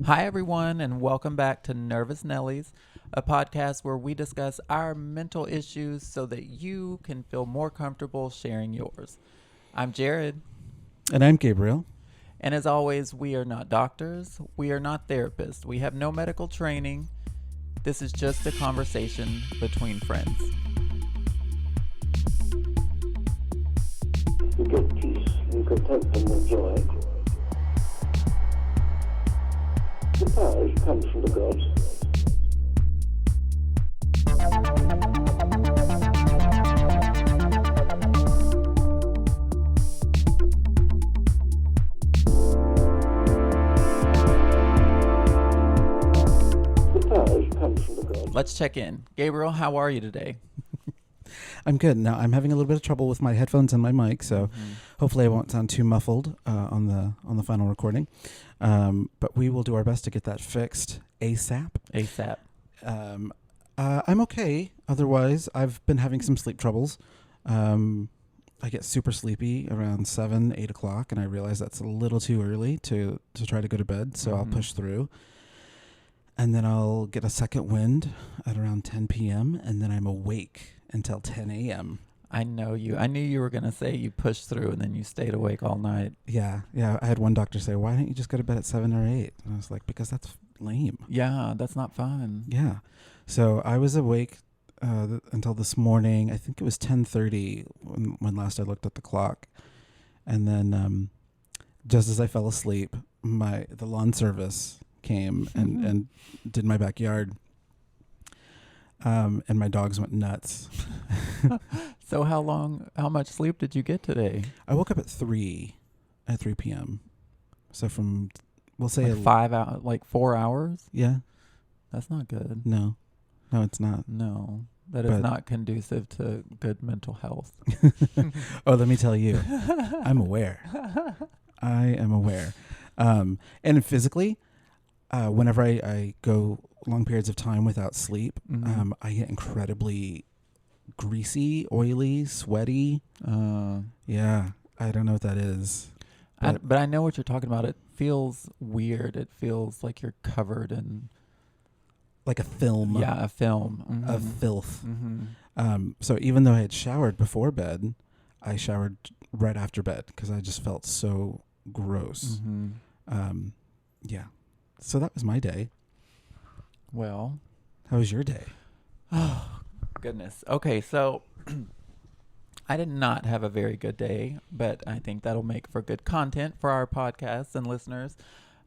Hi, everyone, and welcome back to Nervous Nellies, a podcast where we discuss our mental issues so that you can feel more comfortable sharing yours. I'm Jarrod, And I'm Gabriel. and as always, we are not doctors, we are not therapists, we have no medical training. This is just a conversation between friends. You give peace and contentment and joy. The powers come from the gods. The powers come from the gods. Let's check in. Gabriel, how are you today? I'm good. Now I'm having a little bit of trouble with my headphones and my mic, so hopefully I won't sound too muffled on the final recording. But we will do our best to get that fixed ASAP. ASAP. I'm okay. Otherwise, I've been having some sleep troubles. I get super sleepy around 7, 8 o'clock, and I realize that's a little too early to try to go to bed, so I'll push through. And then I'll get a second wind at around 10 p.m., and then I'm awake until 10 a.m. I know you. I knew you were going to say you pushed through and then you stayed awake all night. Yeah. I had one doctor say, "Why don't you just go to bed at 7 or 8?" And I was like, "Because that's lame." Yeah, that's not fun. Yeah. So I was awake until this morning. I think it was 10:30 when last I looked at the clock. And then just as I fell asleep, the lawn service came and did my backyard. And my dogs went nuts. So how much sleep did you get today? I woke up at 3 p.m. So we'll say Like 5 hours, like 4 hours? Yeah. That's not good. No, it's not. No, that is But- not conducive to good mental health. Oh, let me tell you, I'm aware. I am aware. And physically, whenever I go long periods of time without sleep, Mhm. I get incredibly greasy, oily, sweaty. Yeah, I don't know what that is. But I know what you're talking about. It feels weird. It feels like you're covered in Like a film a film of filth. Mm-hmm. So even though I had showered before bed, I showered right after bed because I just felt so gross. Mm-hmm. Yeah. So that was my day. Well, How was your day? oh goodness. Okay, so I did not have a very good day, but I think that'll make for good content for our podcasts and listeners.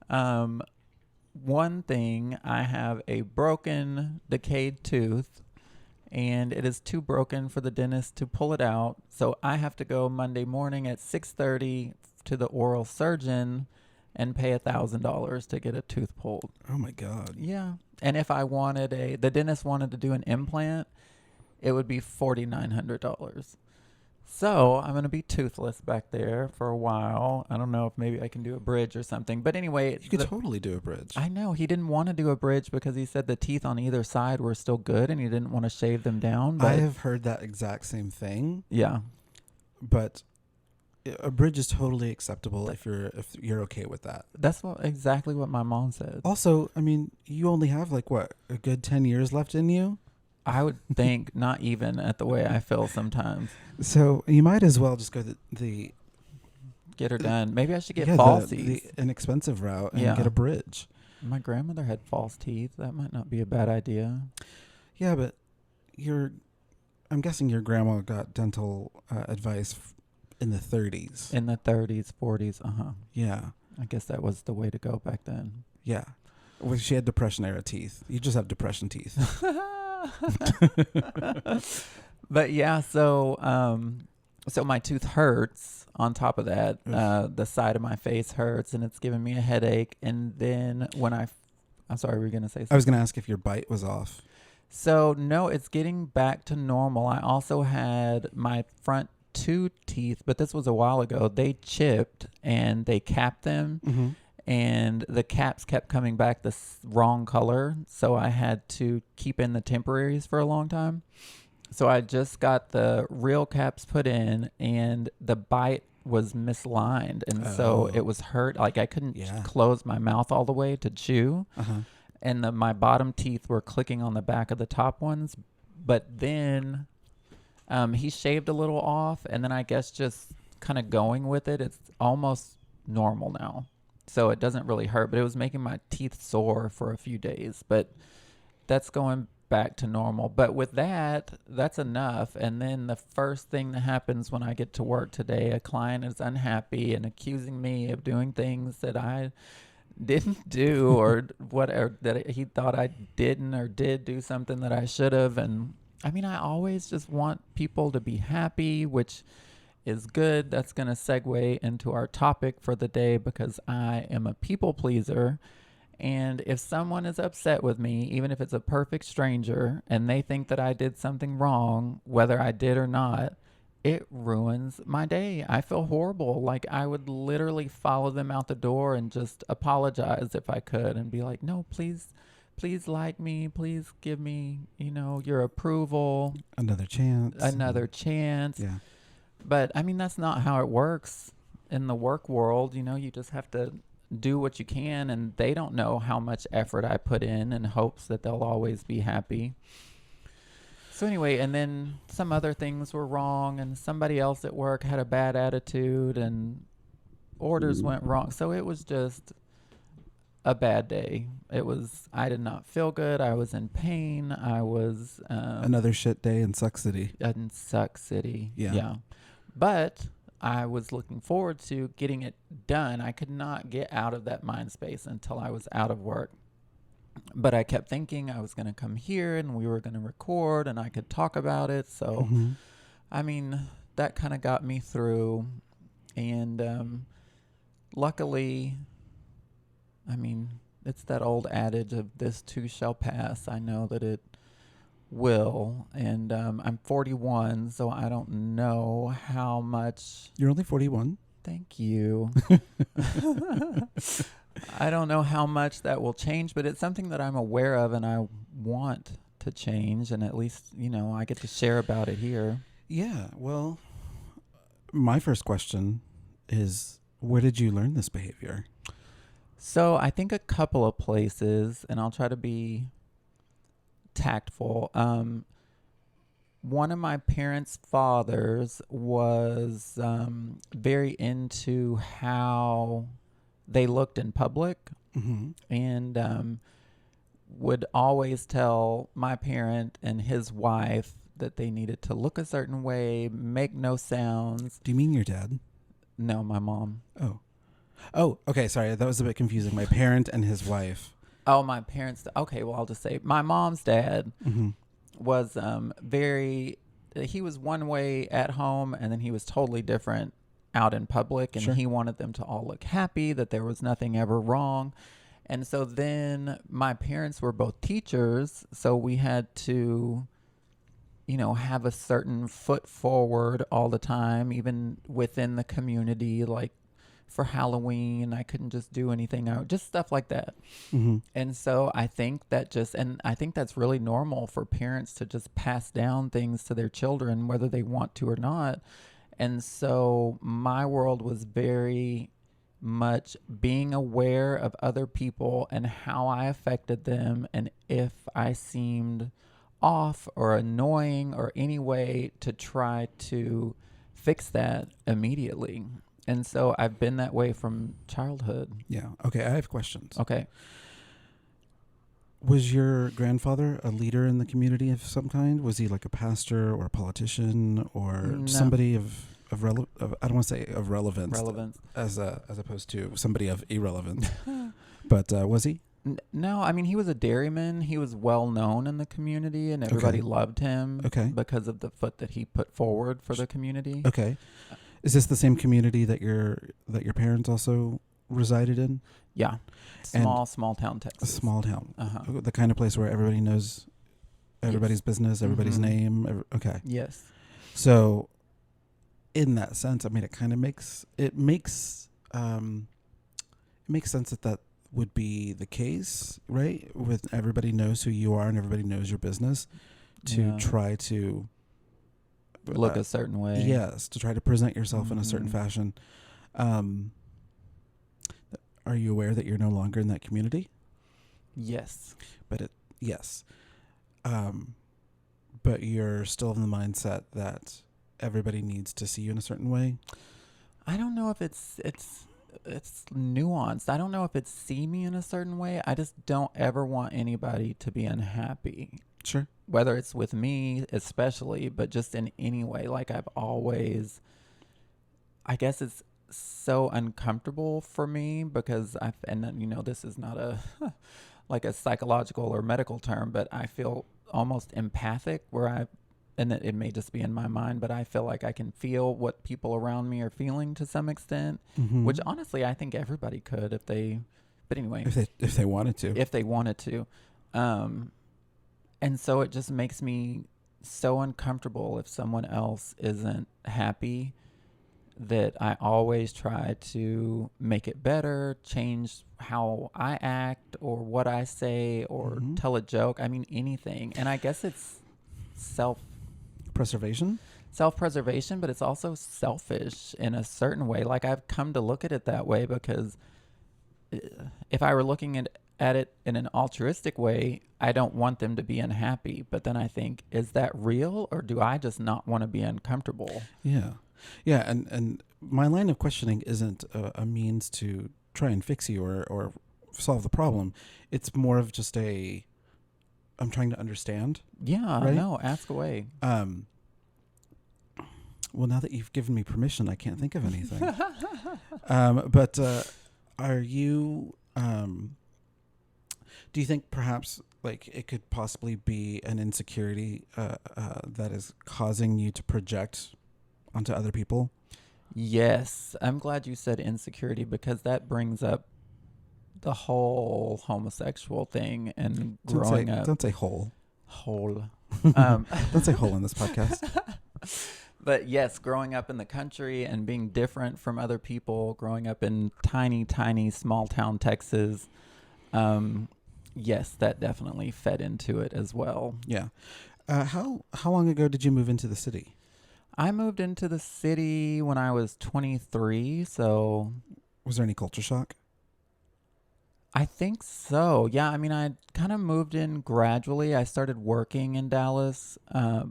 One thing, I have a broken, decayed tooth, and it is too broken for the dentist to pull it out. So I have to go Monday morning at 6:30 to the oral surgeon and pay $1,000 to get a tooth pulled. Oh my God. Yeah. And if I wanted the dentist wanted to do an implant, it would be $4,900. So I'm going to be toothless back there for a while. I don't know if maybe I can do a bridge or something. But anyway. You could totally do a bridge. I know. He didn't want to do a bridge because he said the teeth on either side were still good and he didn't want to shave them down. But I have heard that exact same thing, yeah. but a bridge is totally acceptable if you're okay with that. That's exactly what my mom said. Also, I mean, you only have a good 10 years left in you. I would think not even at the way I feel sometimes. So you might as well just go the Get her done. Maybe I should get the falsies. inexpensive route and Yeah. get a bridge. My grandmother had false teeth. That might not be a bad idea. Yeah, but I'm guessing your grandma got dental advice in the 30s. In the 30s, 40s. Yeah. I guess that was the way to go back then. Yeah. Well, she had depression era teeth. You just have depression teeth. But yeah, so my tooth hurts. On top of that, the side of my face hurts, and it's giving me a headache. And then I'm sorry, were you gonna say something? I was going to ask if your bite was off. So no, it's getting back to normal. I also had my front 2 teeth, but this was a while ago. They chipped and they capped them. Mm-hmm. And the caps kept coming back the wrong color, so I had to keep in the temporaries for a long time. So I just got the real caps put in, and the bite was misaligned, and so it was hurt. Like I couldn't close my mouth all the way to chew, and my bottom teeth were clicking on the back of the top ones. But then he shaved a little off, and then I guess just kind of going with it, it's almost normal now. So it doesn't really hurt, but it was making my teeth sore for a few days. But that's going back to normal. But with that, that's enough. And then the first thing that happens when I get to work today, a client is unhappy and accusing me of doing things that I didn't do or whatever, that he thought I didn't or did do something that I should have. And I mean, I always just want people to be happy, which is good. That's going to segue into our topic for the day, because I am a people pleaser. And if someone is upset with me, even if it's a perfect stranger, and they think that I did something wrong, whether I did or not, it ruins my day. I feel horrible. Like I would literally follow them out the door and just apologize if I could and be like, no, please like me. Please give me, your approval. Another chance. Yeah. But I mean, that's not how it works in the work world. You just have to do what you can, and they don't know how much effort I put in hopes that they'll always be happy. So anyway, and then some other things were wrong, and somebody else at work had a bad attitude, and orders went wrong. So it was just a bad day. I did not feel good. I was in pain. I was... another shit day in Suck City. In Suck City. Yeah. But I was looking forward to getting it done. I could not get out of that mind space until I was out of work. But I kept thinking I was going to come here and we were going to record and I could talk about it. So, I mean, that kind of got me through. And luckily, I mean, it's that old adage of this too shall pass. I know that it will. And I'm 41, so I don't know how much. You're only 41? Thank you. I don't know how much that will change, but it's something that I'm aware of and I want to change. And at least, I get to share about it here. Yeah. Well, my first question is, where did you learn this behavior? So I think a couple of places, and I'll try to be tactful. One of my parents' fathers was very into how they looked in public, and would always tell my parent and his wife that they needed to look a certain way, make no sounds. Do you mean your dad? No, my mom. Oh, okay. Sorry, that was a bit confusing. My parent and his wife. Oh, my parents. Okay, well, I'll just say my mom's dad was he was one way at home, and then he was totally different out in public, and he wanted them to all look happy, that there was nothing ever wrong. And so then my parents were both teachers, so we had to, have a certain foot forward all the time, even within the community, like for Halloween, I couldn't just do anything out, just stuff like that. And so I think I think that's really normal for parents to just pass down things to their children, whether they want to or not. And so my world was very much being aware of other people and how I affected them, and if I seemed off or annoying or any way, to try to fix that immediately. And so I've been that way from childhood. Yeah. Okay, I have questions. Okay. Was your grandfather a leader in the community of some kind? Was he like a pastor or a politician or somebody of I don't want to say of relevance as opposed to somebody of irrelevance. But was he? No, I mean, he was a dairyman. He was well known in the community, and everybody loved him because of the foot that he put forward for the community. Okay. Is this the same community that your parents also resided in? Yeah. Small town Texas. A small town. The kind of place where everybody knows everybody's business, everybody's name. Okay. Yes. So in that sense, I mean, it kind of makes sense that would be the case, right? With everybody knows who you are and everybody knows your business, to try to look a certain way. Yes, to try to present yourself in a certain fashion. Are you aware that you're no longer in that community? Yes. Yes. But you're still in the mindset that everybody needs to see you in a certain way? I don't know if it's nuanced. I don't know if it's see me in a certain way. I just don't ever want anybody to be unhappy. Sure. Whether it's with me especially, but just in any way. Like I've always, I guess it's so uncomfortable for me because this is not a like a psychological or medical term, but I feel almost empathic and it may just be in my mind, but I feel like I can feel what people around me are feeling to some extent, which honestly I think everybody could if they wanted to. And so it just makes me so uncomfortable if someone else isn't happy that I always try to make it better, change how I act or what I say or tell a joke. I mean, anything. And I guess it's self-preservation, but it's also selfish in a certain way. Like I've come to look at it that way because if I were looking at it in an altruistic way, I don't want them to be unhappy. But then I think, is that real or do I just not want to be uncomfortable? Yeah. Yeah, and my line of questioning isn't a means to try and fix you or solve the problem. It's more of just I'm trying to understand. Yeah, right? No, ask away. Well, now that you've given me permission, I can't think of anything. But are you... do you think perhaps like it could possibly be an insecurity that is causing you to project onto other people? Yes, I'm glad you said insecurity because that brings up the whole homosexual thing and growing up. Don't say whole. Don't say whole in this podcast. But yes, growing up in the country and being different from other people, growing up in tiny, tiny, small town Texas, yes, that definitely fed into it as well. Yeah. How long ago did you move into the city? I moved into the city when I was 23, so... Was there any culture shock? I think so. Yeah, I mean, I kind of moved in gradually. I started working in Dallas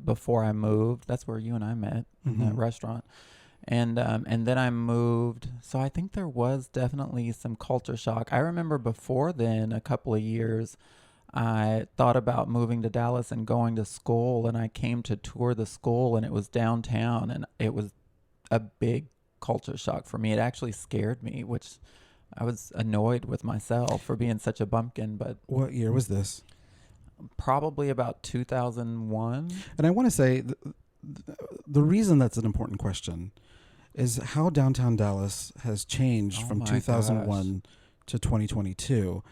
before I moved. That's where you and I met, in that restaurant. And then I moved. So I think there was definitely some culture shock. I remember before then, a couple of years, I thought about moving to Dallas and going to school, and I came to tour the school, and it was downtown, and it was a big culture shock for me. It actually scared me, which I was annoyed with myself for being such a bumpkin. But what year was this? Probably about 2001. And I want to say the reason that's an important question is how downtown Dallas has changed from 2001 to 2022.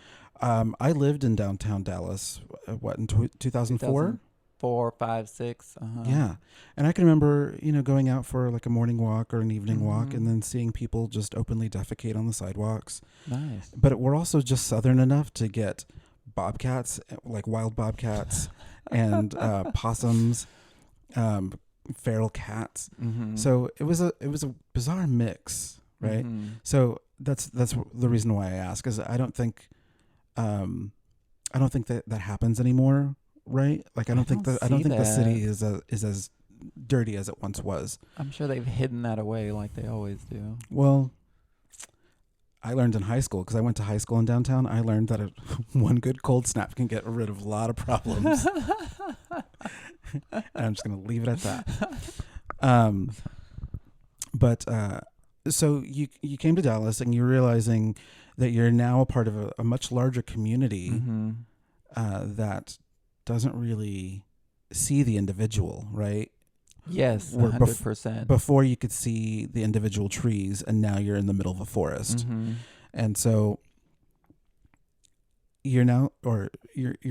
I lived in downtown Dallas, in 2004? 4, 5, 6. Yeah. And I can remember, going out for like a morning walk or an evening walk and then seeing people just openly defecate on the sidewalks. Nice. But we're also just Southern enough to get bobcats, like wild bobcats and possums, feral cats. So it was a bizarre mix, right? So that's the reason why I ask, is I don't think that happens anymore, right? Like I don't think the city is as dirty as it once was. I'm sure they've hidden that away like they always do. Well, I learned in high school, because I went to high school in downtown, I learned that one good cold snap can get rid of a lot of problems. And I'm just going to leave it at that. But so you came to Dallas and you're realizing that you're now a part of a much larger community that doesn't really see the individual, right? Yes, 100%. Before you could see the individual trees, and now you're in the middle of a forest. And so you're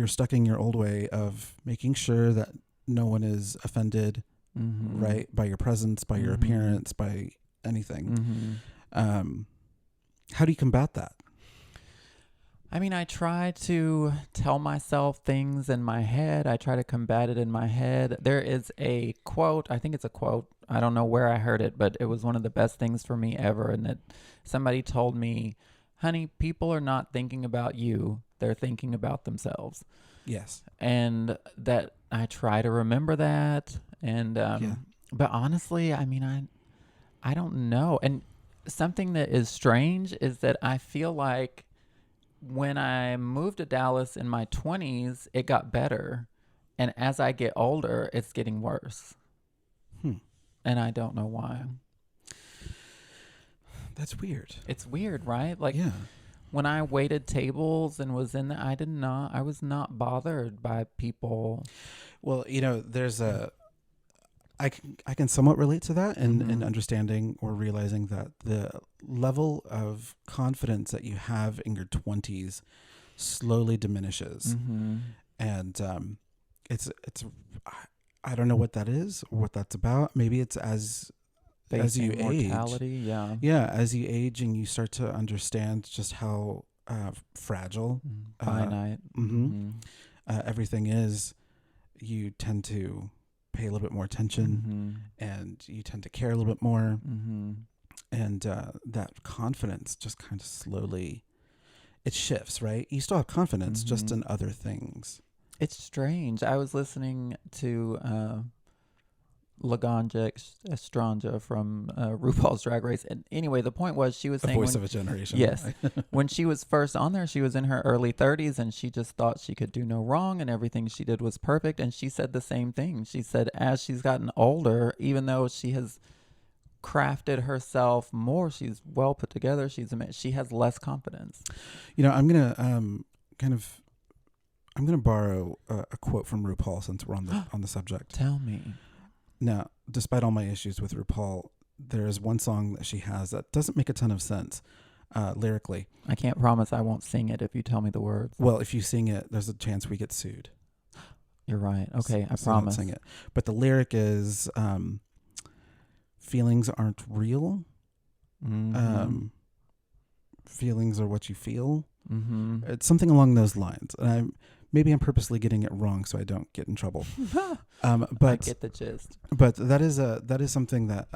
stuck in your old way of making sure that no one is offended, right? By your presence, by your appearance, by anything. How do you combat that? I mean, I try to tell myself things in my head. I try to combat it in my head. There is a quote, I think it's a quote. I don't know where I heard it, but it was one of the best things for me ever. And that somebody told me, honey, people are not thinking about you. They're thinking about themselves. Yes. And that I try to remember that. And, but honestly, I mean, I don't know. And something that is strange is that I feel like when I moved to Dallas in my 20s, it got better. And as I get older, it's getting worse. And I don't know why. That's weird. It's weird, right? Like Yeah. when I waited tables and was in there, I was not bothered by people. Well, there's I can somewhat relate to that in understanding or realizing that the level of confidence that you have in your 20s slowly diminishes. And it's I don't know what that is or what that's about. Maybe it's as you mortality, age. Yeah, as you age and you start to understand just how fragile finite everything is, you tend to pay a little bit more attention and you tend to care a little bit more. And that confidence just kind of slowly, it shifts, right? You still have confidence just in other things. It's strange. I was listening to Laganja Estranja from RuPaul's Drag Race. And anyway, the point was she was saying... The voice of a generation. Yes. When she was first on there, she was in her early 30s and she just thought she could do no wrong and everything she did was perfect. And she said the same thing. She said as she's gotten older, even though she has crafted herself more, she's well put together, she has less confidence. I'm going to I'm going to borrow a quote from RuPaul since we're on the subject. Tell me. Now, despite all my issues with RuPaul, there is one song that she has that doesn't make a ton of sense lyrically. I can't promise I won't sing it if you tell me the words. Well, if you sing it, there's a chance we get sued. You're right. Okay, I So promise. don't sing it. But the lyric is, feelings aren't real. Feelings are what you feel. It's something along those lines. And maybe I'm purposely getting it wrong so I don't get in trouble. But I get the gist. But that is something that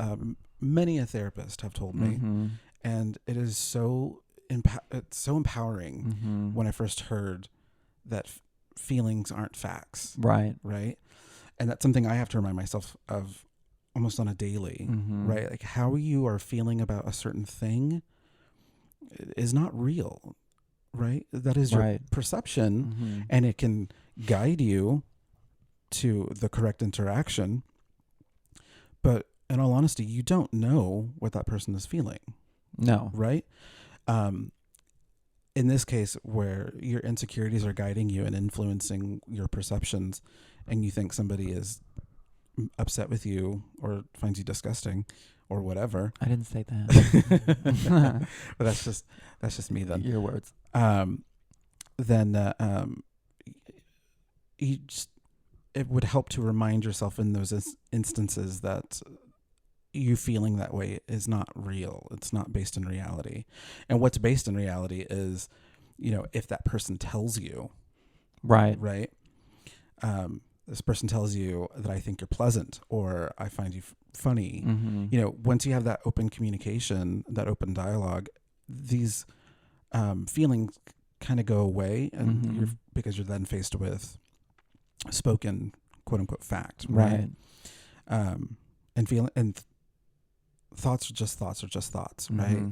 many a therapist have told me, and it is so it's so empowering when I first heard that feelings aren't facts. Right. And that's something I have to remind myself of almost on a daily, right? Like how you are feeling about a certain thing is not real. Right? That is your perception, and it can guide you to the correct interaction. But in all honesty, you don't know what that person is feeling. No. Right? In this case, where your insecurities are guiding you and influencing your perceptions, and you think somebody is upset with you or finds you disgusting or whatever. I didn't say that. But that's just me then. Your words. Then it would help to remind yourself in those instances that you feeling that way is not real. It's not based in reality. And what's based in reality is, if that person tells you, right? This person tells you that I think you're pleasant or I find you funny. Once you have that open communication, that open dialogue, these feelings kind of go away, and because you're then faced with spoken quote unquote fact, right? And thoughts are just thoughts, right?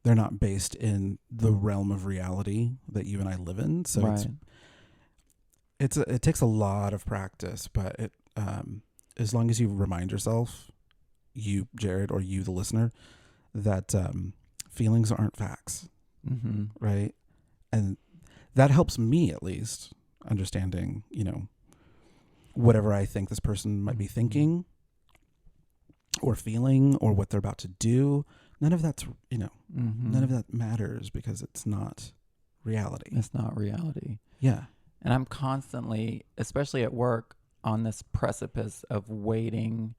They're not based in the realm of reality that you and I live in. So it takes a lot of practice, but it as long as you remind yourself, you, Jarrod, or you, the listener, that feelings aren't facts, right? And that helps me at least understanding, whatever I think this person might be thinking or feeling or what they're about to do. None of that's, none of that matters because it's not reality. It's not reality. Yeah. And I'm constantly, especially at work, on this precipice of waiting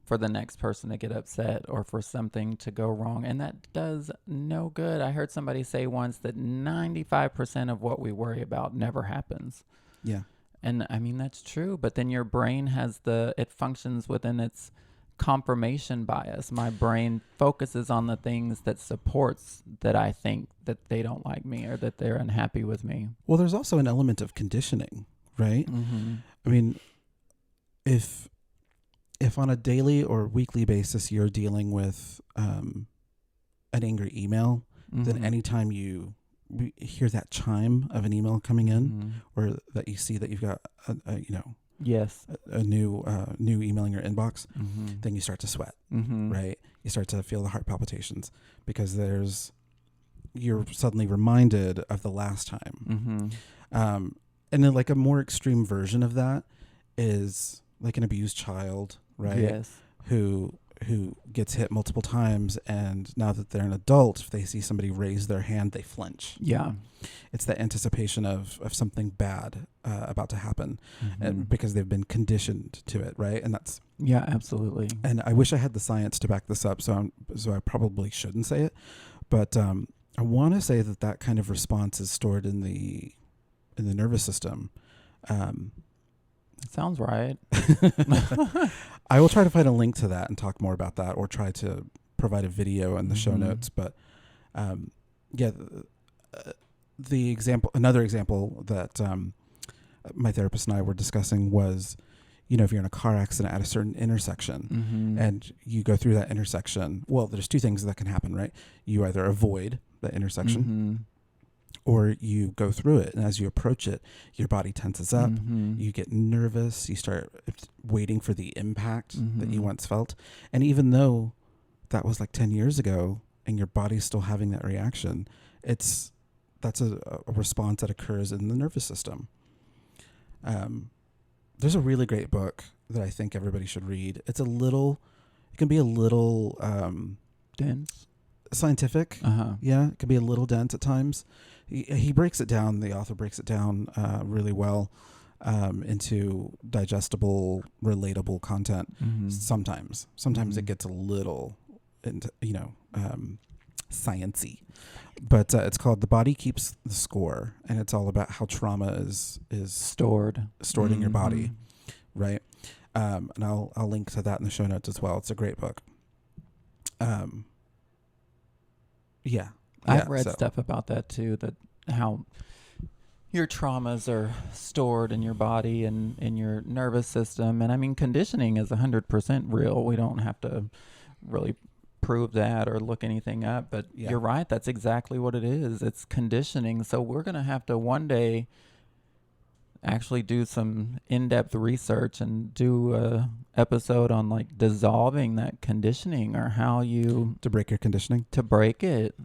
for the next person to get upset or for something to go wrong. And that does no good. I heard somebody say once that 95% of what we worry about never happens. Yeah. And I mean, that's true. But then your brain it functions within its confirmation bias. My brain focuses on the things that supports that I think that they don't like me or that they're unhappy with me. Well, there's also an element of conditioning, right? Mm-hmm. I mean, if on a daily or weekly basis you're dealing with an angry email, then anytime you hear that chime of an email coming in, or that you see that you've got yes, a new email in your inbox, then you start to sweat, right? You start to feel the heart palpitations because you're suddenly reminded of the last time. And then like a more extreme version of that is like an abused child, right? Yes. Who gets hit multiple times, and now that they're an adult, if they see somebody raise their hand, they flinch. Yeah. It's the anticipation of something bad about to happen, and because they've been conditioned to it, right? And that's yeah, absolutely. And I wish I had the science to back this up, so I probably shouldn't say it, but I want to say that kind of response is stored in the nervous system. It sounds right. I will try to find a link to that and talk more about that, or try to provide a video in the show notes. But another example that my therapist and I were discussing was, if you're in a car accident at a certain intersection and you go through that intersection, well, there's two things that can happen, right? You either avoid the intersection or you go through it. And as you approach it, your body tenses up, you get nervous, you start waiting for the impact that you once felt. And even though that was like 10 years ago and your body's still having that reaction, that's a response that occurs in the nervous system. There's a really great book that I think everybody should read. It can be a little dense, scientific. Yeah, it can be a little dense at times. He breaks it down. The author breaks it down really well into digestible, relatable content. Sometimes it gets a little, sciencey, but it's called "The Body Keeps the Score," and it's all about how trauma is stored in your body, right? And I'll link to that in the show notes as well. It's a great book. Yeah. I've read stuff about that too, that how your traumas are stored in your body and in your nervous system. And I mean, conditioning is 100% real. We don't have to really prove that or look anything up, but you're right. That's exactly what it is. It's conditioning. So we're going to have to one day actually do some in-depth research and do a episode on like dissolving that conditioning, or how to break your conditioning, to break it.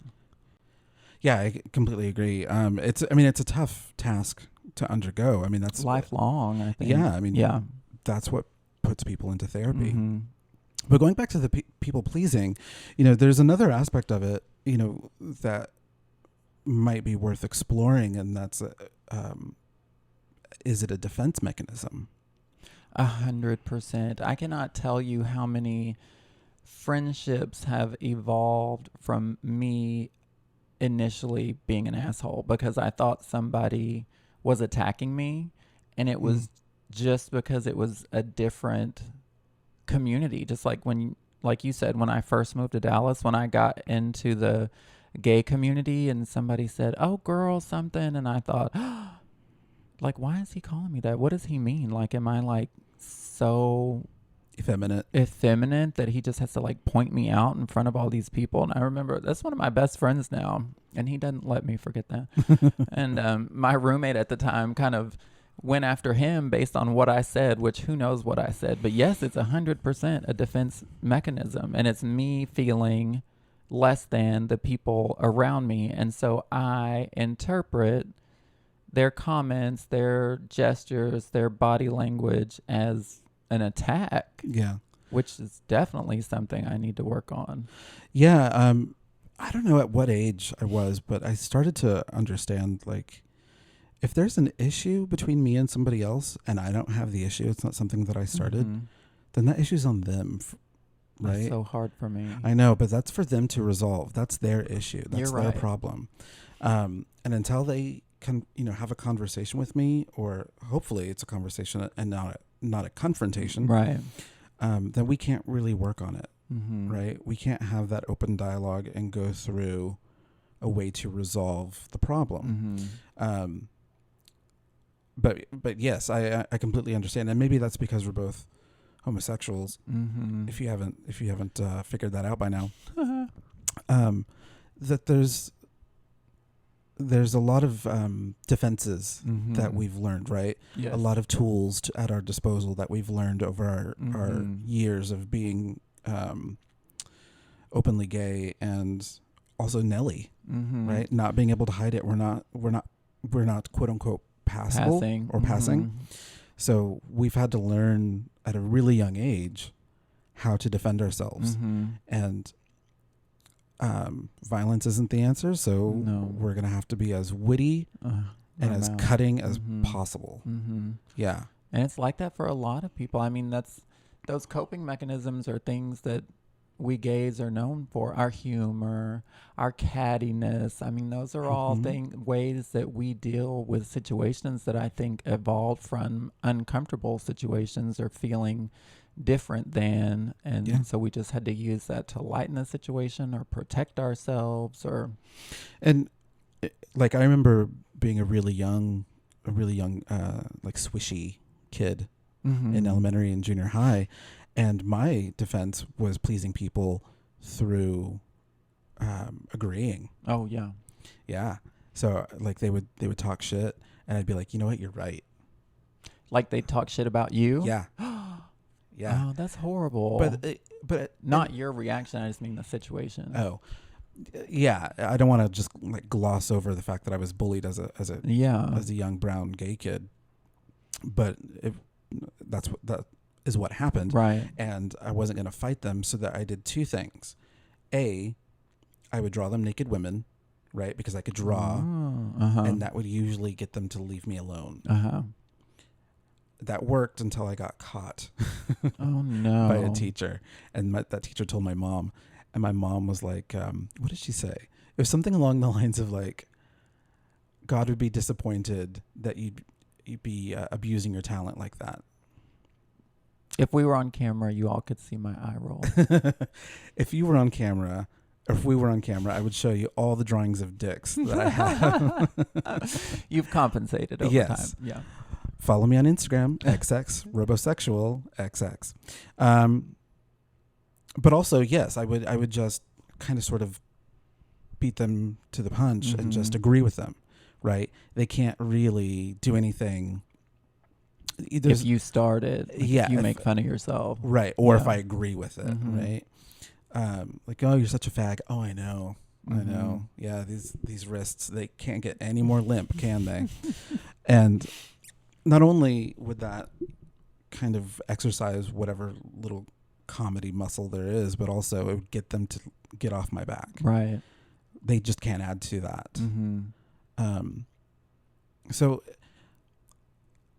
Yeah, I completely agree. It's a tough task to undergo. I mean, that's lifelong, I think. Yeah. I mean, that's what puts people into therapy. But going back to the people pleasing, there's another aspect of it, that might be worth exploring. And that's, is it a defense mechanism? 100%. I cannot tell you how many friendships have evolved from me initially being an asshole because I thought somebody was attacking me, and it was just because it was a different community. Just like like you said, when I first moved to Dallas, when I got into the gay community and somebody said, "Oh, girl, something," and I thought, like, why is he calling me that? What does he mean? Like, am I like so effeminate that he just has to like point me out in front of all these people? And I remember that's one of my best friends now, and he doesn't let me forget that. And my roommate at the time kind of went after him based on what I said, which who knows what I said. But yes, it's 100% a defense mechanism, and it's me feeling less than the people around me. And so I interpret their comments, their gestures, their body language as an attack. Yeah. Which is definitely something I need to work on. Yeah. I don't know at what age I was, but I started to understand, like, if there's an issue between me and somebody else and I don't have the issue, it's not something that I started, then that issue's on them. right? That's so hard for me. I know, but that's for them to resolve. That's their issue. That's You're their right. problem. And until they can, have a conversation with me, or hopefully it's a conversation and not a confrontation, Right. then we can't really work on it, Mm-hmm. right? We can't have that open dialogue and go through a way to resolve the problem. Mm-hmm. But yes, I completely understand, and maybe that's because we're both homosexuals. Mm-hmm. If you haven't figured that out by now, that there's a lot of defenses Mm-hmm. that we've learned, right? Yes. A lot of tools at our disposal that we've learned over our Mhm. years of being openly gay, and also Nelly, Mm-hmm. right? Not being able to hide it. We're not quote unquote passable Passing. or passing. Mhm. So we've had to learn at a really young age how to defend ourselves, Mhm. and violence isn't the answer. So No. we're gonna have to be as witty and as Amount. cutting as Mhm. possible. Mm-hmm. Yeah. And it's like that for a lot of people. I mean, those coping mechanisms are things that we gays are known for. Our humor, our cattiness. I mean, those are all ways that we deal with situations that I think evolved from uncomfortable situations or feeling different than. And Yeah. so we just had to use that to lighten the situation or protect ourselves or... And like, I remember being a really young, like swishy kid in elementary and junior high. And my defense was pleasing people through agreeing. Oh, yeah. Yeah. So like they would talk shit, and I'd be like, you know what, you're right. Like they talk shit about you? Yeah. Yeah. Oh, that's horrible. But not your reaction. I just mean the situation. Oh, yeah. I don't want to just like gloss over the fact that I was bullied as a young brown gay kid, but that is what happened. Right. And I wasn't going to fight them, so that I did two things. I would draw them naked women, right? Because I could draw, and that would usually get them to leave me alone. That worked until I got caught Oh, no. by a teacher. And that teacher told my mom. And my mom was like, what did she say? It was something along the lines of like, God would be disappointed that you'd be abusing your talent like that. If we were on camera, you all could see my eye roll. If we were on camera, I would show you all the drawings of dicks that I have. You've compensated over Yes. time. Yeah. Follow me on Instagram, XX Robosexual XX. But also, yes, I would just kind of sort of beat them to the punch and just agree with them, right? They can't really do anything. If you started, yeah, you make fun of yourself. Right. Or if Yeah. I agree with it, right? Like, oh, you're such a fag. Oh, I know. I know. Yeah, these wrists, they can't get any more limp, can they? And not only would that kind of exercise whatever little comedy muscle there is, but also it would get them to get off my back. Right. They just can't add to that. Mm-hmm. So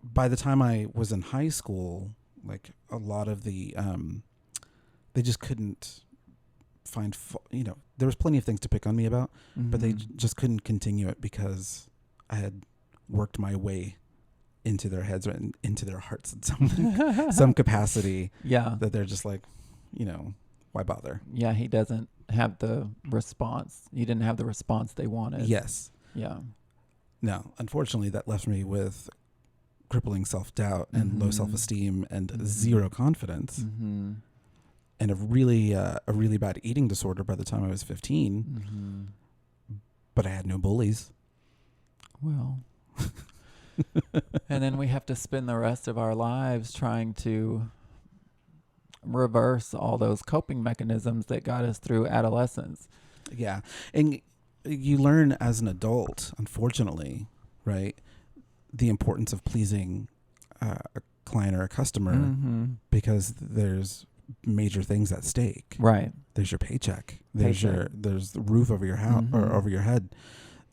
by the time I was in high school, like a lot of the, they just couldn't find, there was plenty of things to pick on me about, but they just couldn't continue it because I had worked my way into their heads or into their hearts in some capacity. Yeah. That they're just like, why bother? Yeah, he doesn't have the response. You didn't have the response they wanted. Yes. Yeah. No, unfortunately, that left me with crippling self-doubt and low self-esteem and zero confidence and a really bad eating disorder by the time I was 15. But I had no bullies. Well, and then we have to spend the rest of our lives trying to reverse all those coping mechanisms that got us through adolescence. Yeah. And you learn as an adult, unfortunately, right, the importance of pleasing a client or a customer because there's major things at stake. Right. There's your paycheck. There's the roof over your house or over your head.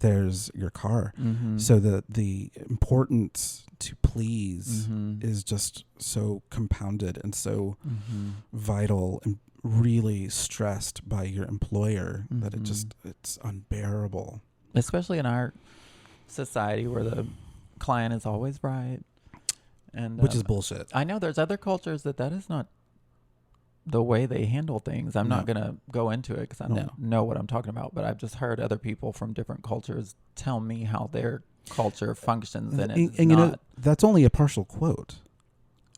There's your car. So the importance to please is just so compounded and so vital and really stressed by your employer that it's unbearable. Especially in our society where the client is always right. And Which is bullshit. I know there's other cultures that is not the way they handle things. I'm not going to go into it because I don't know what I'm talking about, but I've just heard other people from different cultures tell me how their culture functions, and it's and not. you know, that's only a partial quote.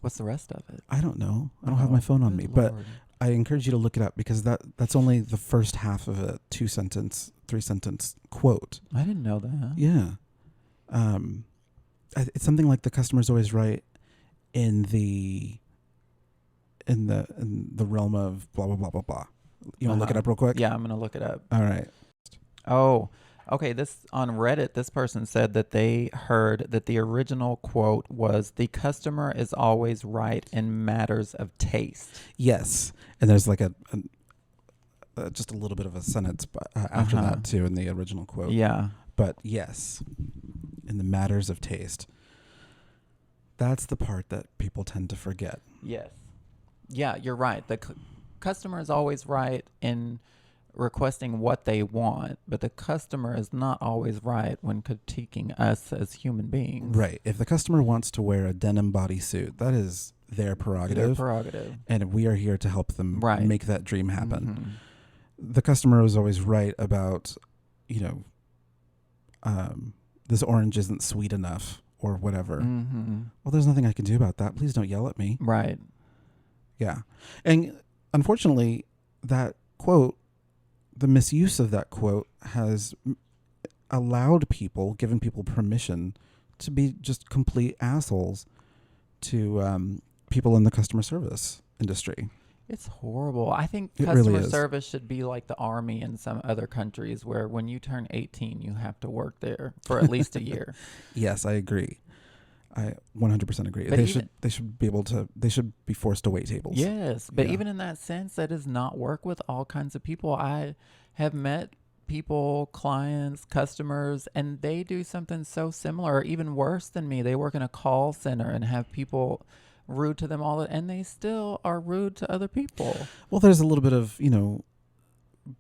What's the rest of it? I don't know. I don't have my phone on me, but I encourage you to look it up because that's only the first half of a 2-sentence, 3-sentence quote. I didn't know that. Yeah. It's something like the customer's always right in the realm of blah blah blah blah blah. You want to look it up real quick? Yeah, I'm gonna look it up. All right. Oh, okay. This on Reddit. This person said that they heard that the original quote was, "The customer is always right in matters of taste." Yes, and there's like a just a little bit of a sentence after that too in the original quote. Yeah, but yes, in the matters of taste. That's the part that people tend to forget. Yes. Yeah, you're right. The customer is always right in requesting what they want, but the customer is not always right when critiquing us as human beings. Right. If the customer wants to wear a denim bodysuit, that is their prerogative. And we are here to help them make that dream happen. The customer is always right about, this orange isn't sweet enough or whatever. Well, there's nothing I can do about that. Please don't yell at me. Right. Yeah. And unfortunately, that quote, the misuse of that quote has allowed people, given people permission to be just complete assholes to people in the customer service industry. It's horrible. I think it customer really service should be like the army in some other countries where when you turn 18, you have to work there for at least a year. Yes, I agree. I 100% agree. But they should be forced to wait tables. Yes, but even in that sense, that does not work with all kinds of people. I have met people, clients, customers, and they do something so similar or even worse than me. They work in a call center and have people rude to them and they still are rude to other people. Well, there's a little bit of,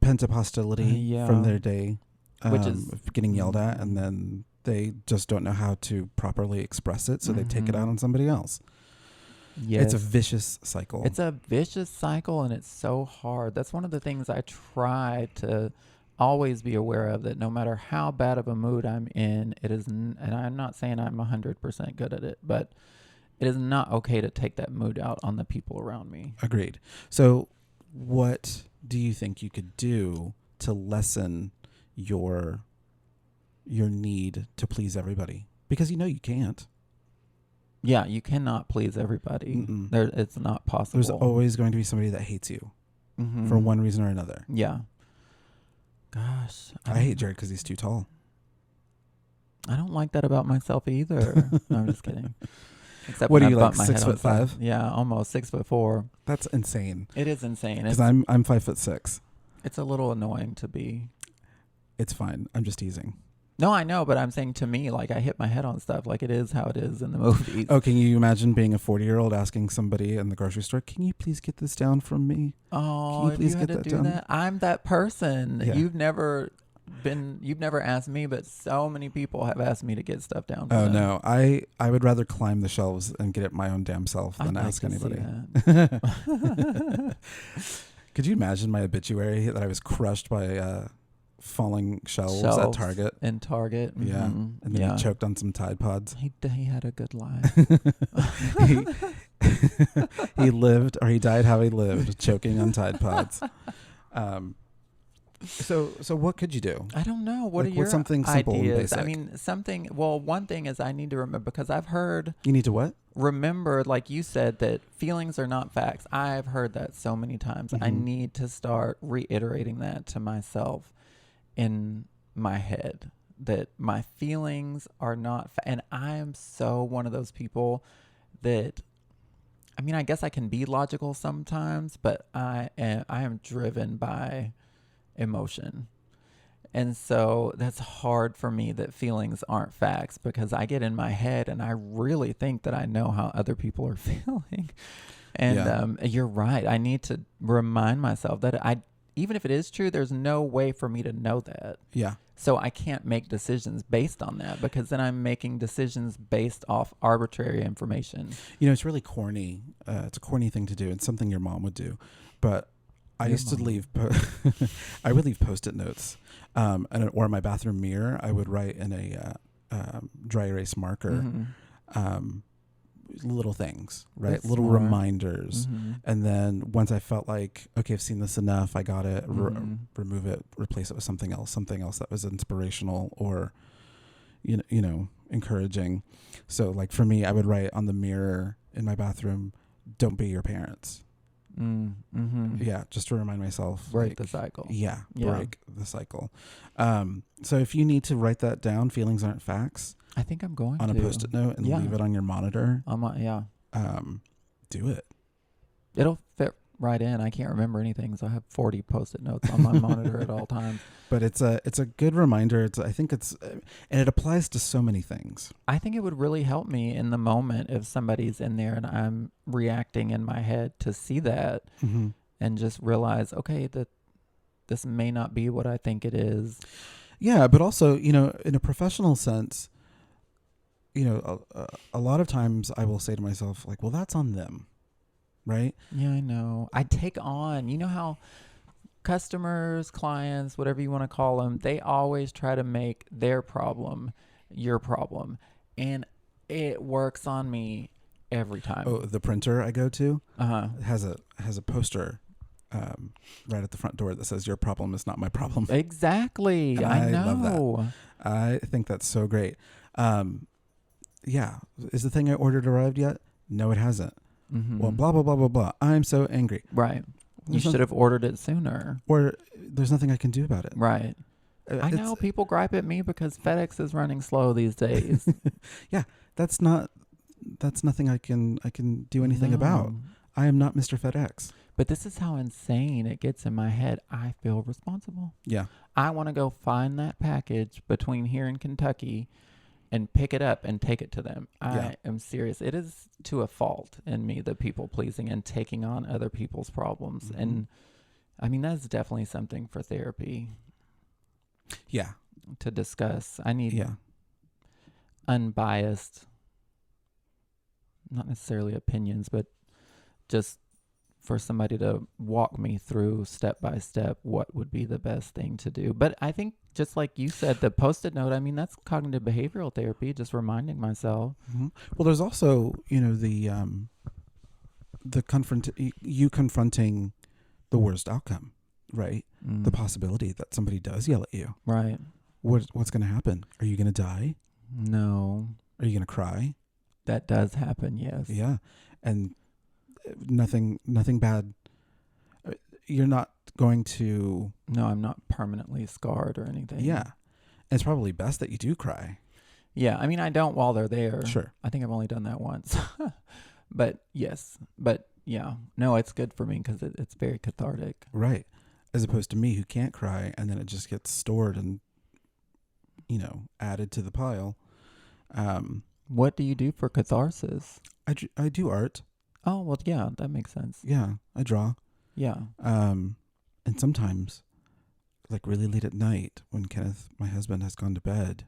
pent-up hostility from their day, which is getting yelled at, and then they just don't know how to properly express it, so they take it out on somebody else. Yes. It's a vicious cycle. It's a vicious cycle, and it's so hard. That's one of the things I try to always be aware of, that no matter how bad of a mood I'm in, it is, and I'm not saying I'm 100% good at it, but it is not okay to take that mood out on the people around me. Agreed. So what do you think you could do to lessen your need to please everybody? Because you can't. Yeah, you cannot please everybody. It's not possible. There's always going to be somebody that hates you for one reason or another. Yeah. Gosh. I hate Jarrod because he's too tall. I don't like that about myself either. No, I'm just kidding. Except what are you, like 6'5"? Yeah, almost 6'4". That's insane. It is insane. Because I'm 5'6". It's a little annoying to be. It's fine. I'm just teasing. No, I know, but I'm saying to me, like, I hit my head on stuff. Like, it is how it is in the movies. Oh, can you imagine being a 40-year-old asking somebody in the grocery store, "Can you please get this down from me? Oh, can you please if you had get to that do down?" that, I'm that person. Yeah. You've never asked me, but so many people have asked me to get stuff down. Oh, no. I would rather climb the shelves and get it my own damn self than ask anybody. Could you imagine my obituary that I was crushed by falling shelves at Target? In Target. Yeah. And then he choked on some Tide Pods. He had a good life. He lived, or he died how he lived, choking on Tide Pods. So what could you do? I don't know. What are your something simple ideas? and basic? I mean, one thing is I need to remember, because I've heard... You need to what? Remember, like you said, that feelings are not facts. I've heard that so many times. I need to start reiterating that to myself in my head, that my feelings are not and I am so one of those people that, I mean, I guess I can be logical sometimes, but I am driven by emotion. And so that's hard for me, that feelings aren't facts, because I get in my head and I really think that I know how other people are feeling. And you're right. I need to remind myself that even if it is true, there's no way for me to know that. Yeah. So I can't make decisions based on that, because then I'm making decisions based off arbitrary information. It's really corny. It's a corny thing to do. It's something your mom would do. But I used to leave, I would leave Post-it notes, or in my bathroom mirror, I would write in a dry erase marker, little things, right? That's little smart. reminders. And then once I felt like, okay, I've seen this enough, I got it, remove it, replace it with something else that was inspirational or, encouraging. So like for me, I would write on the mirror in my bathroom, don't be your parents. Yeah, just to remind myself. Break the cycle. Yeah, break the cycle. So if you need to write that down, feelings aren't facts, I think I'm going on to. a Post-it note and leave it on your monitor. Do it. It'll fit right in. I can't remember anything, so I have 40 Post-it notes on my monitor at all times. But it's a good reminder. And it applies to so many things. I think it would really help me in the moment if somebody's in there and I'm reacting in my head to see that and just realize, okay, that this may not be what I think it is. Yeah, but also, in a professional sense, a lot of times I will say to myself, like, well, that's on them, right? Yeah, I know. I take on, how customers, clients, whatever you want to call them, they always try to make their problem your problem. And it works on me every time. Oh, the printer I go to has a poster right at the front door that says, your problem is not my problem. Exactly. I know. Love that. I think that's so great. Yeah. Is the thing I ordered arrived yet? No, it hasn't. Well, blah, blah, blah, blah, blah. I'm so angry. Right. You should have ordered it sooner. Or there's nothing I can do about it. Right. I know people gripe at me because FedEx is running slow these days. Yeah. That's nothing I can do anything about. I am not Mr. FedEx. But this is how insane it gets in my head. I feel responsible. Yeah. I want to go find that package between here and Kentucky and pick it up and take it to them. I am serious. It is to a fault in me, the people pleasing and taking on other people's problems. And I mean, that's definitely something for therapy. Yeah. To discuss. I need unbiased, not necessarily opinions, but just for somebody to walk me through step by step what would be the best thing to do. But I think, just like you said, the Post-it note, I mean, that's cognitive behavioral therapy, just reminding myself. Well, there's also, you confronting the worst outcome, right? The possibility that somebody does yell at you. Right. What's going to happen? Are you going to die? No. Are you going to cry? That does happen, yes. Yeah. And nothing bad. You're not going to... No, I'm not permanently scarred or anything. Yeah. And it's probably best that you do cry. Yeah. I mean, I don't while they're there. Sure. I think I've only done that once. But yes. But yeah. No, it's good for me because it's very cathartic. Right. As opposed to me who can't cry and then it just gets stored and, added to the pile. What do you do for catharsis? I do art. Oh, well, yeah, that makes sense. Yeah, I draw. Yeah. And sometimes, like really late at night, when Kenneth, my husband, has gone to bed,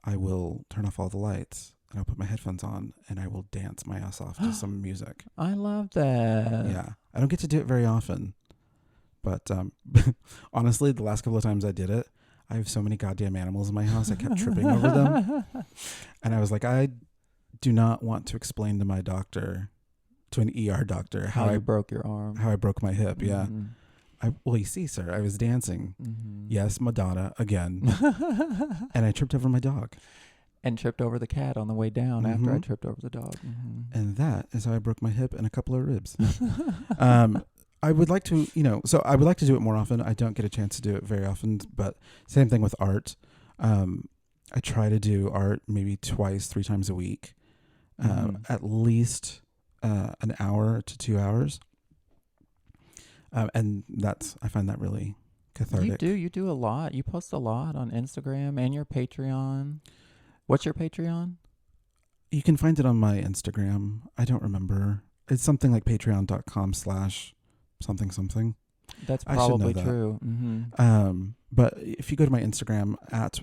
I will turn off all the lights and I'll put my headphones on and I will dance my ass off to some music. I love that. Yeah. I don't get to do it very often. But honestly, the last couple of times I did it, I have so many goddamn animals in my house. I kept tripping over them. And I was like, I do not want to explain to my doctor, to an ER doctor, how you broke your arm. How I broke my hip, yeah. Well, you see, sir, I was dancing. Yes, Madonna, again. And I tripped over my dog. And tripped over the cat on the way down after I tripped over the dog. And that is how I broke my hip and a couple of ribs. I would like to, I would like to do it more often. I don't get a chance to do it very often, but same thing with art. I try to do art maybe 3 times a week, at least an hour to 2 hours. And I find that really cathartic. You do a lot. You post a lot on Instagram and your Patreon. What's your Patreon? You can find it on my Instagram. I don't remember. It's something like patreon.com/something something. That's I should know probably that. true. Mm-hmm. But if you go to my Instagram at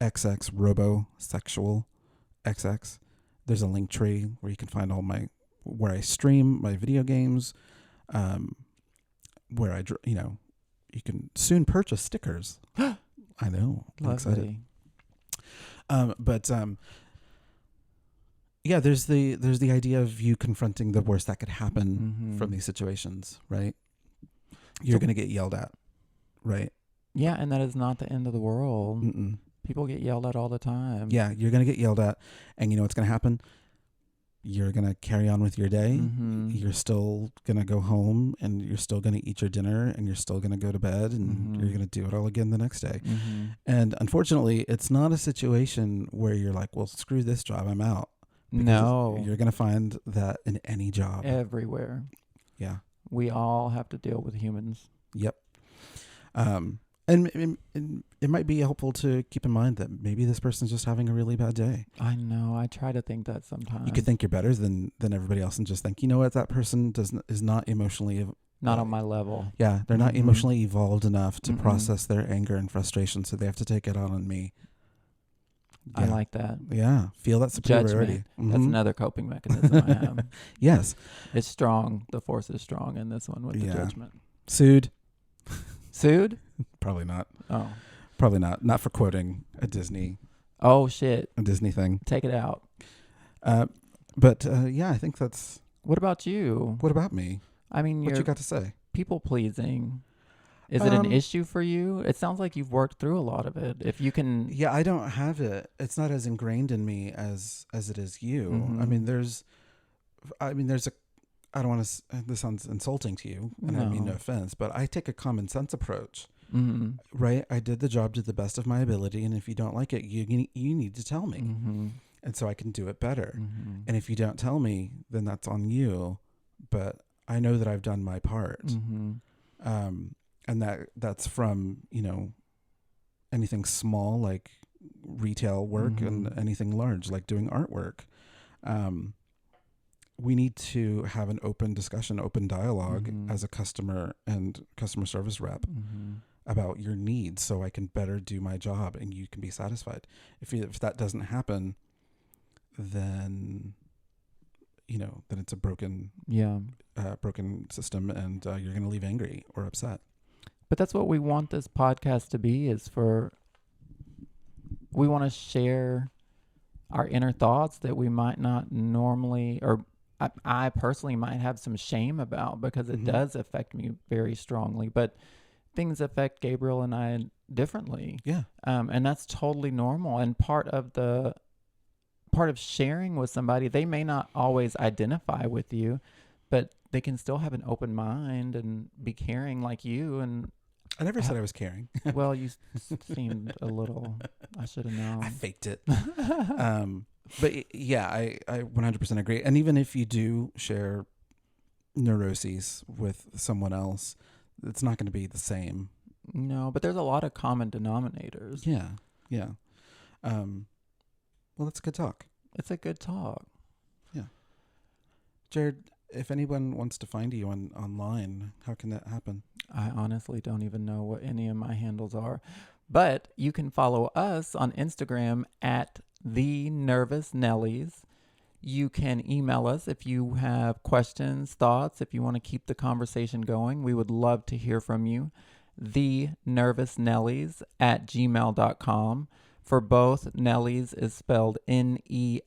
xxrobosexualxx, there's a link tree where you can find where I stream my video games, where you can soon purchase stickers. I know. I'm excited. Yeah, there's the idea of you confronting the worst that could happen from these situations, right? You're going to get yelled at, right? Yeah, and that is not the end of the world. Mm-mm. People get yelled at all the time. Yeah, you're going to get yelled at, and you know what's going to happen? You're going to carry on with your day. Mm-hmm. You're still going to go home, and you're still going to eat your dinner, and you're still going to go to bed, and you're going to do it all again the next day. Mm-hmm. And unfortunately, it's not a situation where you're like, well, screw this job, I'm out. No. You're going to find that in any job. Everywhere. Yeah. We all have to deal with humans. Yep. And it might be helpful to keep in mind that maybe this person's just having a really bad day. I know. I try to think that sometimes. You could think you're better than everybody else and just think, you know what, that person is not emotionally... Not on my level. Yeah, they're not emotionally evolved enough to Mm-mm. process their anger and frustration, so they have to take it out on me. I Yeah. like that. Yeah, feel that superiority. Judgment. That's another coping mechanism I have. Yes. It's strong. The force is strong in this one with the judgment. Sued? Sued? Probably not. Oh. Probably not. Not for quoting a Disney thing. Take it out. But yeah, I think that's... What about you? What about me? I mean, What you're you got to say? people pleasing. Is it an issue for you? It sounds like you've worked through a lot of it. If you can... Yeah, I don't have it. It's not as ingrained in me as it is you. Mm-hmm. I mean, there's I don't want to... This sounds insulting to you, and I mean no offense, but I take a common sense approach. Mm-hmm. Right? I did the job to the best of my ability, and if you don't like it, you need to tell me. Mm-hmm. And so I can do it better. Mm-hmm. And if you don't tell me, then that's on you. But I know that I've done my part. Mm-hmm. And that's from, anything small like retail work and anything large like doing artwork. We need to have an open discussion, open dialogue as a customer and customer service rep about your needs, so I can better do my job and you can be satisfied. If that doesn't happen, then then it's a broken system, and you're going to leave angry or upset. But that's what we want this podcast to be, we want to share our inner thoughts that we might not normally, or I personally might have some shame about, because it does affect me very strongly, but things affect Gabriel and I differently. Yeah. And that's totally normal. And part of sharing with somebody, they may not always identify with you, but they can still have an open mind and be caring like you. And I never said I was caring. well, you seemed a little, I should have known. I faked it. But yeah, I 100% agree. And even if you do share neuroses with someone else, it's not going to be the same. No, but there's a lot of common denominators. Yeah. Yeah. Well, that's a good talk. It's a good talk. Yeah. Jarrod, if anyone wants to find you online, how can that happen? I honestly don't even know what any of my handles are, but you can follow us on Instagram at The Nervous Nellies. You can email us if you have questions, thoughts, if you want to keep the conversation going. We would love to hear from you. thenervousnellies@gmail.com. For both, Nellies is spelled Nellies.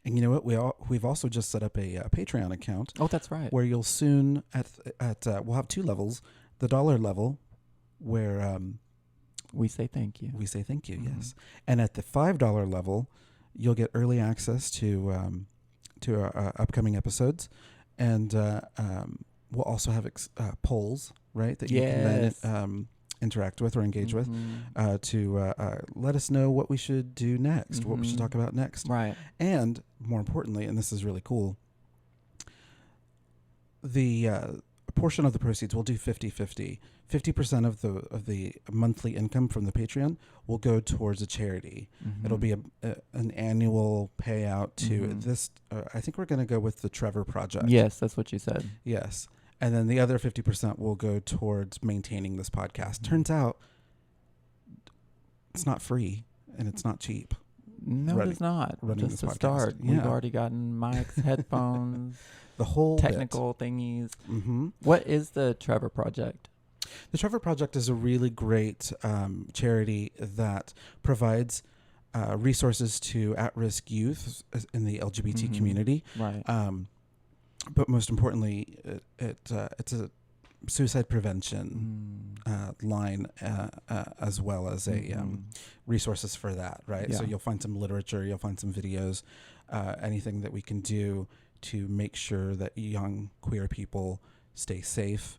And you know what? We've also just set up a Patreon account. Oh, that's right. Where you'll soon we'll have two levels. The $1 level, where we say thank you. We say thank you, yes. And at the $5 level, you'll get early access to our upcoming episodes, and we'll also have polls, right? That you can then interact with or engage with to let us know what we should do next, what we should talk about next. Right. And more importantly, and this is really cool, the a portion of the proceeds, we'll do 50-50. 50% of the monthly income from the Patreon will go towards a charity. Mhm. It'll be an annual payout to Mhm. this. I think we're going to go with the Trevor Project. Yes, that's what you said. Yes. And then the other 50% will go towards maintaining this podcast. Turns out it's not free and it's not cheap. No, Running- it's not. running Just this to podcast. start. We've Yeah. already gotten mics, headphones, The whole technical thingies. Mm-hmm. What is the Trevor Project? The Trevor Project is a really great charity that provides resources to at-risk youth in the LGBT Mhm. community. Right. But most importantly, it's a suicide prevention line as well as resources for that, right? So Yeah. you'll find some literature, you'll find some videos, anything that we can do to make sure that young queer people stay safe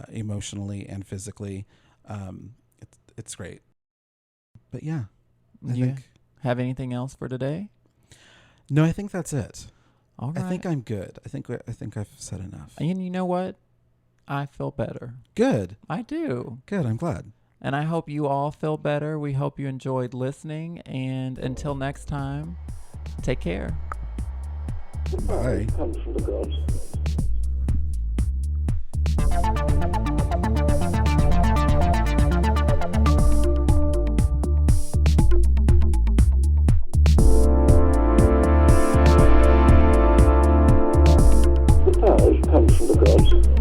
emotionally and physically. It's great. But yeah, I Yeah. think, Have anything else for today? no, I think that's it. All right. I think I'm good. I think I've said enough. And you know what? I feel better. Good. I do. Good. I'm glad. And I hope you all feel better. We hope you enjoyed listening. And until next time, take care. The Bye. fire comes from the gods. The fire comes from the gods.